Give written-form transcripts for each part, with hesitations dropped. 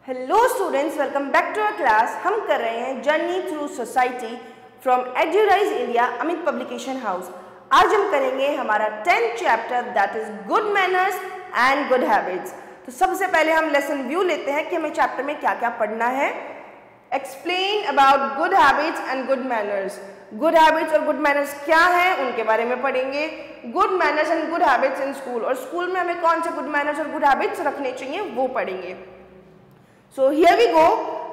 Hello students, welcome back to our class. हम कर रहे हैं journey through society from Edurise India, Amit publication house. आज हम करेंगे हमारा 10th chapter that is good manners and good habits. तो सबसे पहले हम लेसन व्यू लेते हैं कि हमें चैप्टर में क्या क्या पढ़ना है। Explain about good habits and good manners. Good habits और गुड मैनर्स क्या है उनके बारे में पढ़ेंगे। Good manners and good habits in school, और स्कूल में हमें कौन से गुड मैनर्स और गुड हैबिट्स रखने चाहिए वो पढ़ेंगे। So here we go.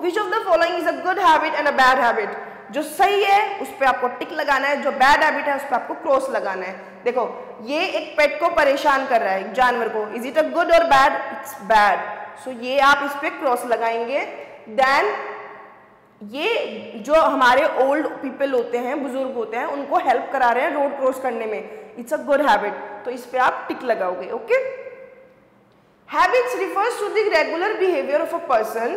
Which of the following is a good habit and a bad habit? जो सही है उस पे आपको टिक लगाना है, जो बैड हैबिट है उस पे आपको क्रॉस लगाना है। देखो, ये एक पेट को परेशान कर रहा है, एक जानवर को। Is it a good or bad? It's bad. So ये आप इस पे क्रॉस लगाएंगे। देन ये जो हमारे ओल्ड पीपल होते हैं, बुजुर्ग होते हैं, उनको हेल्प करा रहे हैं रोड क्रॉस करने में, इट्स अ गुड हैबिट, तो इस पे आप टिक लगाओगे। Okay. Habits refers to the regular behavior of a person.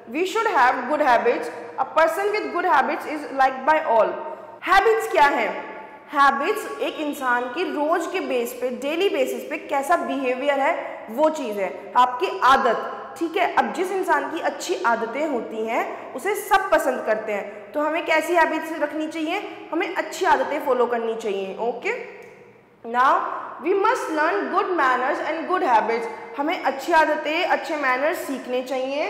We should have good habits. A person with good habits is liked by all. Habits क्या है? Habits एक इंसान की रोज के बेस पे, डेली बेसिस पे कैसा बिहेवियर है वो चीज़ है, आपकी आदत। ठीक है, अब जिस इंसान की अच्छी आदतें होती हैं उसे सब पसंद करते हैं, तो हमें कैसी हैबिट्स रखनी चाहिए? हमें अच्छी आदतें फॉलो करनी चाहिए। Okay. Now we must learn good manners and good habits. हमें अच्छी आदतें, अच्छे मैनर्स सीखने चाहिए।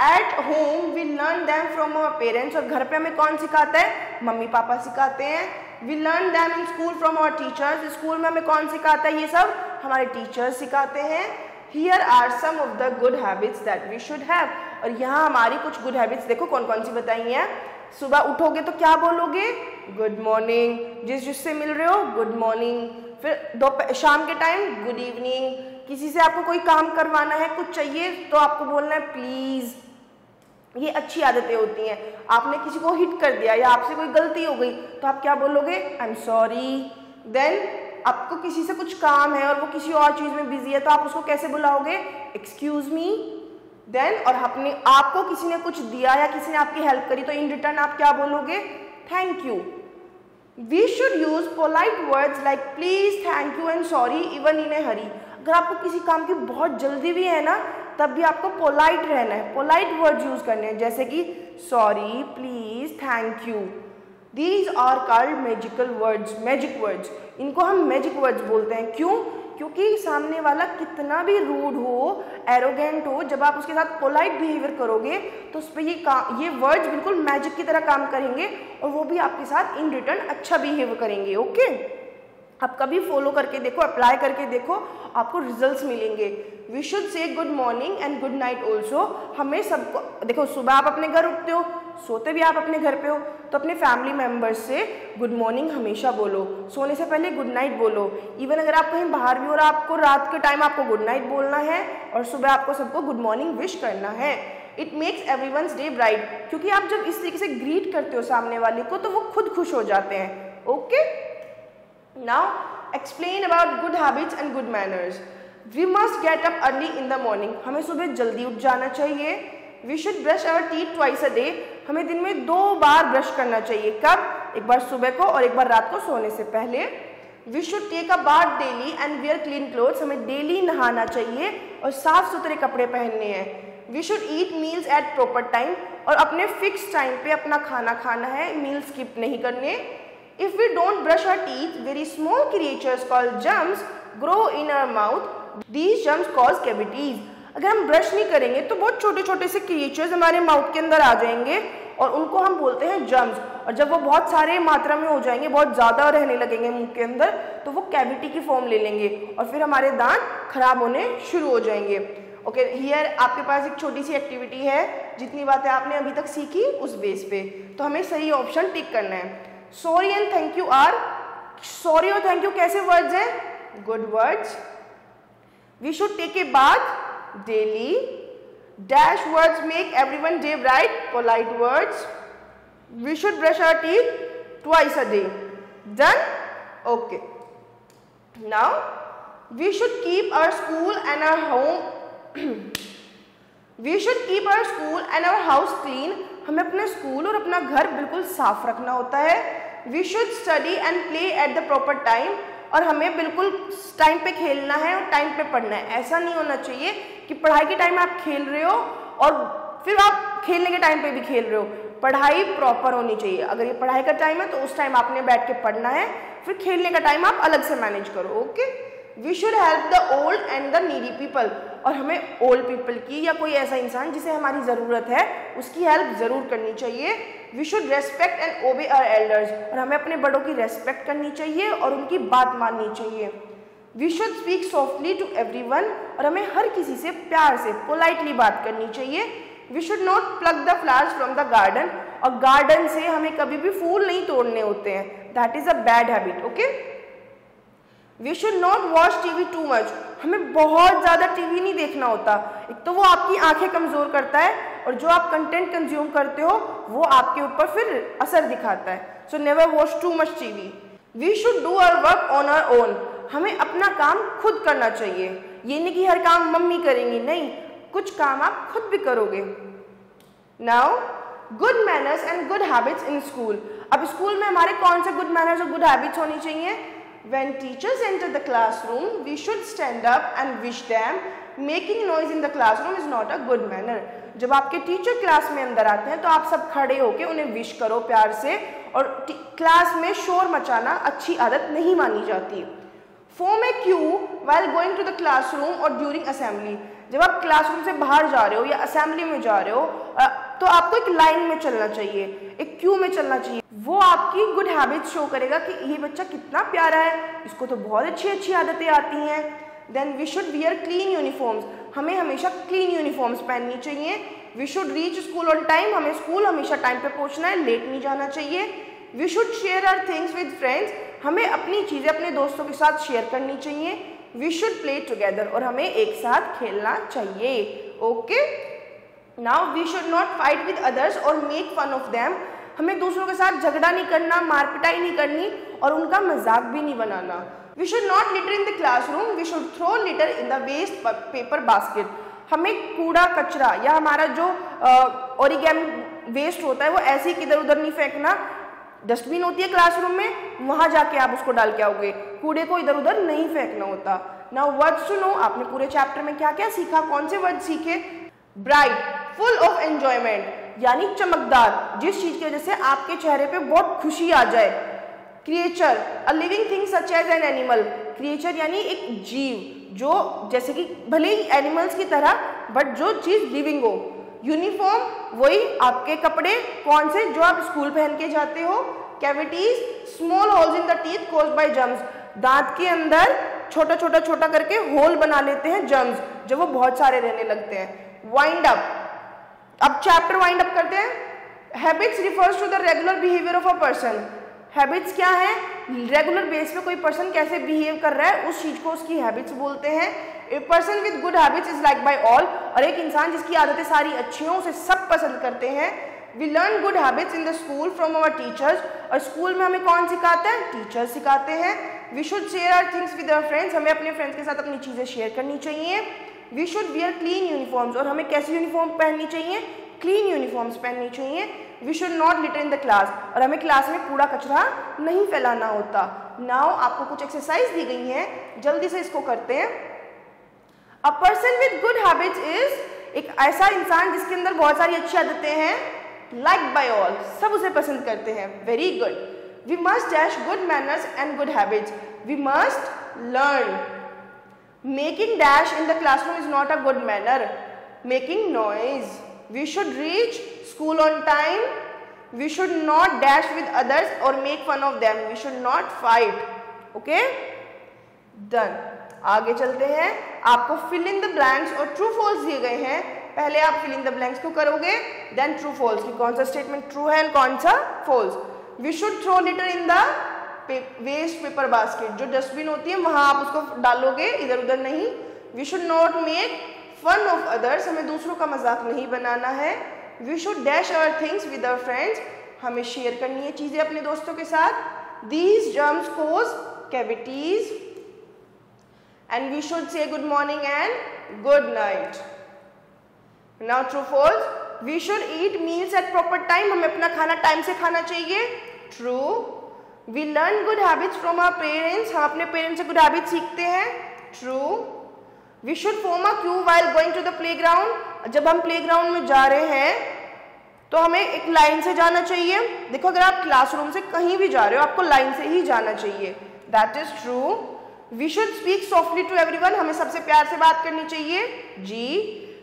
At home we learn them from our parents, और घर पे हमें कौन सिखाता है? मम्मी पापा सिखाते हैं। We learn them in school from our teachers, school में हमें कौन सिखाता है? ये सब हमारे टीचर्स सिखाते हैं। Here are some of the good habits that we should have, और यहाँ हमारी कुछ गुड हैबिट्स देखो कौन कौन सी बताई हैं। सुबह उठोगे तो क्या बोलोगे? Good morning. जिससे मिल रहे हो गुड मॉर्निंग। फिर शाम के टाइम गुड इवनिंग। किसी से आपको कोई काम करवाना है, कुछ चाहिए, तो आपको बोलना है प्लीज। ये अच्छी आदतें होती हैं। आपने किसी को हिट कर दिया या आपसे कोई गलती हो गई तो आप क्या बोलोगे? I am sorry. देन आपको किसी से कुछ काम है और वो किसी और चीज में बिजी है, तो आप उसको कैसे बुलाओगे? Excuse me. देन और आपको किसी ने कुछ दिया या किसी ने आपकी हेल्प करी, तो इन रिटर्न आप क्या बोलोगे? Thank you. We should use polite words like please, thank you and sorry even in a hurry. अगर आपको किसी काम की बहुत जल्दी भी है ना, तब भी आपको पोलाइट रहना है, पोलाइट वर्ड्स यूज करने हैं, जैसे कि sorry, please, thank you. These are called magical words, magic words. इनको हम मैजिक वर्ड्स बोलते हैं। क्यों? क्योंकि सामने वाला कितना भी रूड हो, एरोगेंट हो, जब आप उसके साथ पोलाइट बिहेवियर करोगे तो उस पर ये वर्ड्स बिल्कुल मैजिक की तरह काम करेंगे, और वो भी आपके साथ इन रिटर्न अच्छा बिहेव करेंगे। ओके। आप कभी फॉलो करके देखो, अप्लाई करके देखो, आपको रिजल्ट्स मिलेंगे। We should say good morning and good night also. हमें सबको देखो, सुबह आप अपने घर उठते हो, सोते भी आप अपने घर पे हो, तो अपने फैमिली मेम्बर्स से गुड मॉर्निंग हमेशा बोलो। सोने से पहले गुड नाइट बोलो। इवन अगर आप कहीं बाहर भी हो और आपको रात के टाइम आपको गुड नाइट बोलना है, और सुबह आपको सबको गुड मॉर्निंग विश करना है। It makes everyone's day bright, क्योंकि आप जब इस तरीके से ग्रीट करते हो सामने वाले को तो वो खुद खुश हो जाते हैं। Okay. Now explain about good habits and good manners. We must get up early in the morning. हमें सुबह जल्दी उठ जाना चाहिए। We should brush our teeth twice a day. हमें दिन में 2 बार ब्रश करना चाहिए। कब? एक बार सुबह को और एक बार रात को सोने से पहले। We should take a bath daily and wear clean clothes. हमें डेली नहाना चाहिए और साफ सुथरे कपड़े पहनने हैं। We should eat meals at proper time. और अपने फिक्स टाइम पे अपना खाना खाना है, मील स्किप नहीं करने। If we don't brush our teeth, very small creatures called germs grow in our mouth. These germs cause cavities. अगर हम ब्रश नहीं करेंगे तो बहुत छोटे छोटे से क्रिएचर्स हमारे माउथ के अंदर आ जाएंगे, और उनको हम बोलते हैं जर्म्स। और जब वो बहुत सारे मात्रा में हो जाएंगे, बहुत ज़्यादा रहने लगेंगे मुंह के अंदर, तो वो कैविटी की फॉर्म ले लेंगे और फिर हमारे दांत खराब होने शुरू हो जाएंगे। ओके, हियर आपके पास एक छोटी सी एक्टिविटी है। जितनी बातें आपने अभी तक सीखी उस बेस पे, तो हमें सही ऑप्शन टिक करना है। Sorry and thank you are, sorry और थैंक यू कैसे वर्ड्स हैं? Good words. We should take a bath daily. Dash words make everyone day bright, polite words. We should brush our teeth twice a day. Done? Okay. Now we should keep our school and our home we should keep our school and our house clean. हमें अपने school और अपना घर बिल्कुल साफ रखना होता है। We should study and play at the proper time, और हमें बिल्कुल टाइम पे खेलना है और टाइम पे पढ़ना है। ऐसा नहीं होना चाहिए कि पढ़ाई के टाइम आप खेल रहे हो और फिर आप खेलने के टाइम पे भी खेल रहे हो। पढ़ाई प्रॉपर होनी चाहिए। अगर ये पढ़ाई का टाइम है तो उस टाइम आपने बैठ के पढ़ना है, फिर खेलने का टाइम आप अलग से मैनेज करो। Okay, we should help the old and the needy people, और हमें ओल्ड पीपल की या कोई ऐसा इंसान जिसे हमारी ज़रूरत है उसकी हेल्प ज़रूर करनी चाहिए। We should respect and obey our elders, और हमें अपने बड़ों की रेस्पेक्ट करनी चाहिए और उनकी बात माननी चाहिए। We should speak softly to everyone, और हमें हर किसी से प्यार से पोलाइटली बात करनी चाहिए। We should not pluck the flowers from the garden, और गार्डन से हमें कभी भी फूल नहीं तोड़ने होते हैं, that is a bad habit. Okay, we should not watch TV too much, हमें बहुत ज़्यादा टीवी नहीं देखना होता। एक तो वो आपकी आंखें कमज़ोर करता है, और जो आप कंटेंट कंज्यूम करते हो वो आपके ऊपर फिर असर दिखाता है। So never watch too much TV. We should do our work on our own, हमें अपना काम खुद करना चाहिए। ये नहीं कि हर काम मम्मी करेंगी, नहीं, कुछ काम आप खुद भी करोगे। Now good manners and good habits in school. अब स्कूल में हमारे कौन से गुड मैनर्स और गुड हैबिट्स होनी चाहिए? When teachers enter the classroom, we should stand up and wish them. Making noise in the classroom is not a good manner. जब आपके टीचर क्लास में अंदर आते हैं तो आप सब खड़े होके उन्हें विश करो प्यार से, और क्लास में शोर मचाना अच्छी आदत नहीं मानी जाती। Form a queue while going to the classroom or during assembly. जब आप क्लासरूम से बाहर जा रहे हो या असेंबली में जा रहे हो तो आपको एक लाइन में चलना चाहिए, एक क्यू में चलना चाहिए। वो आपकी गुड हैबिट शो करेगा कि ये बच्चा कितना प्यारा है, इसको तो बहुत अच्छी अच्छी आदतें आती हैं। Then we should wear clean uniforms, हमें हमेशा क्लीन यूनिफॉर्म्स पहननी चाहिए। We should reach school on time, हमें स्कूल हमेशा टाइम पे पहुंचना है, लेट नहीं जाना चाहिए। We should share our things with friends, हमें अपनी चीज़ें अपने दोस्तों के साथ शेयर करनी चाहिए। वी शुड प्ले टुगेदर, और हमें एक साथ खेलना चाहिए। Okay, now we should not fight with others और मेक फन ऑफ देम, हमें दूसरों के साथ झगड़ा नहीं करना, मारपिटाई नहीं करनी, और उनका मजाक भी नहीं बनाना। We should not litter in the classroom, we should throw litter in the waste paper basket, हमें कूड़ा कचरा या हमारा जो ओरिगेमी वेस्ट होता है वो ऐसे ही इधर उधर नहीं फेंकना। डस्टबिन होती है क्लासरूम में, वहां जाके आप उसको डाल के आओगे, कूड़े को इधर उधर नहीं फेंकना होता। नाउ वर्ड्स टू नो, आपने पूरे चैप्टर में क्या क्या सीखा, कौन से वर्ड सीखे? ब्राइट, फुल ऑफ एंजॉयमेंट, यानी चमकदार, जिस चीज की वजह से आपके चेहरे पे बहुत खुशी आ जाए। Creature, a living thing such as an animal, creature यानी एक जीव जो जैसे कि भले ही एनिमल्स की तरह बट जो चीज लिविंग हो। यूनिफॉर्म, वही आपके कपड़े, कौन से जो आप स्कूल पहन के जाते हो। Cavities, small holes in the teeth caused by germs, दांत के अंदर छोटा छोटा छोटा करके होल बना लेते हैं जर्म्स, जब वो बहुत सारे रहने लगते हैं। वाइंड अप, अब चैप्टर वाइंड अप करते हैं। Habits refers to the regular behaviour of a person, habits क्या है? रेगुलर बेस पे कोई पर्सन कैसे बिहेव कर रहा है उस चीज को उसकी हैबिट्स बोलते हैं। A person with good habits is like by all, और एक इंसान जिसकी आदतें सारी अच्छी हों उसे सब पसंद करते हैं। We learn good habits in the school from our teachers, और स्कूल में हमें कौन सिखाता है? टीचर्स सिखाते हैं। We should share our things with our friends, हमें अपने फ्रेंड्स के साथ अपनी चीज़ें शेयर करनी चाहिए। We should wear clean uniforms, और हमें कैसी यूनिफॉर्म पहननी चाहिए? क्लीन यूनिफॉर्म्स पहननी चाहिए। We should not litter in the class, और हमें क्लास में कूड़ा कचरा नहीं फैलाना होता। नाउ आपको कुछ एक्सरसाइज दी गई हैं, जल्दी से इसको करते हैं। A person with good habits is, एक ऐसा इंसान जिसके अंदर बहुत सारी अच्छी आदतें हैं, लाइक बाय ऑल, सब उसे पसंद करते हैं। Very good. We must dash good manners and good habits, we must learn. Making dash in the classroom is not a good manner. Making noise, we should reach school on time, we should not dash with others or make fun of them, we should not fight. okay, done। आगे चलते हैं, आपको fill in the blanks और true false दिए गए हैं। पहले आप fill in the blanks को करोगे, then true false कि कौन सा statement true है और कौन सा false। we should throw litter in the waste paper basket, जो डस्टबिन होती है वहां आप उसको डालोगे, इधर उधर नहीं। we should not make fun of others, हमें दूसरों का मजाक नहीं बनाना है। We should dash our things with our friends, हमें शेयर करनी है चीजें अपने दोस्तों के साथ। These germs cause cavities, and we should say good morning and good night. Now true false, we should eat meals at proper time, हमें अपना खाना टाइम से खाना चाहिए। True. We learn good habits from our parents, हम अपने parents से good habits सीखते हैं। True. We should form a queue while going to the playground, जब हम प्लेग्राउंड में जा रहे हैं तो हमें एक लाइन से जाना चाहिए। देखो अगर आप क्लासरूम से कहीं भी जा रहे हो आपको लाइन से ही जाना चाहिए, that is true. We should speak softly to everyone, हमें सबसे प्यार से बात करनी चाहिए। जी।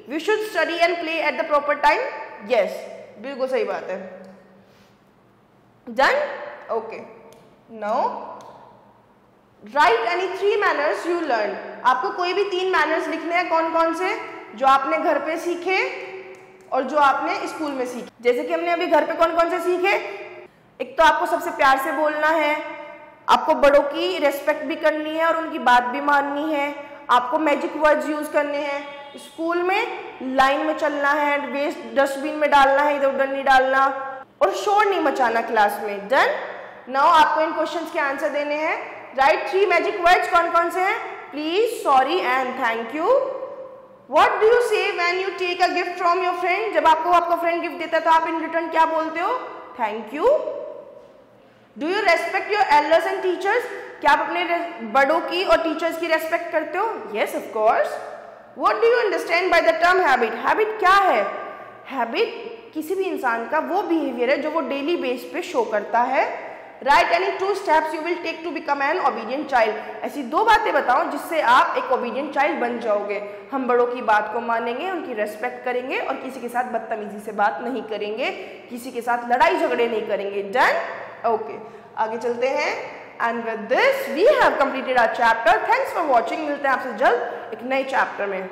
We should study and play at the proper time, yes, बिल्कुल सही बात है। Done, okay. Now write any 3 manners you learn. आपको कोई भी 3 मैनर्स लिखने हैं, कौन कौन से, जो आपने घर पे सीखे और जो आपने स्कूल में सीखे। जैसे कि हमने अभी घर पे कौन कौन से सीखे, एक तो आपको सबसे प्यार से बोलना है, आपको बड़ों की रेस्पेक्ट भी करनी है और उनकी बात भी माननी है, आपको मैजिक वर्ड्स यूज करने हैं, स्कूल में लाइन में चलना है, वेस्ट डस्टबिन में डालना है, इधर उधर नहीं डालना, और शोर नहीं मचाना क्लास में। डन। नाउ आपको इन क्वेश्चंस के आंसर देने हैं। राइट 3 मैजिक वर्ड्स, कौन कौन से हैं, please, sorry and thank you. What do you say when you take a gift from your friend? जब आपको आपका फ्रेंड गिफ्ट देता है तो आप इन रिटर्न क्या बोलते हो, thank you. Do you respect your elders and teachers? क्या आप अपने बड़ों की और टीचर्स की रेस्पेक्ट करते हो, yes of course। What do you understand by the term habit? Habit क्या है, हैबिट किसी भी इंसान का वो बिहेवियर है जो वो डेली बेस पे शो करता है। Write any 2 steps you will take to become an obedient child. ऐसी 2 बातें बताओ जिससे आप एक ओबीडियंट चाइल्ड बन जाओगे। हम बड़ों की बात को मानेंगे, उनकी रेस्पेक्ट करेंगे और किसी के साथ बदतमीजी से बात नहीं करेंगे, किसी के साथ लड़ाई झगड़े नहीं करेंगे। Done, okay. आगे चलते हैं। And with this we have completed our chapter. Thanks for watching. मिलते हैं आपसे जल्द एक नए चैप्टर में।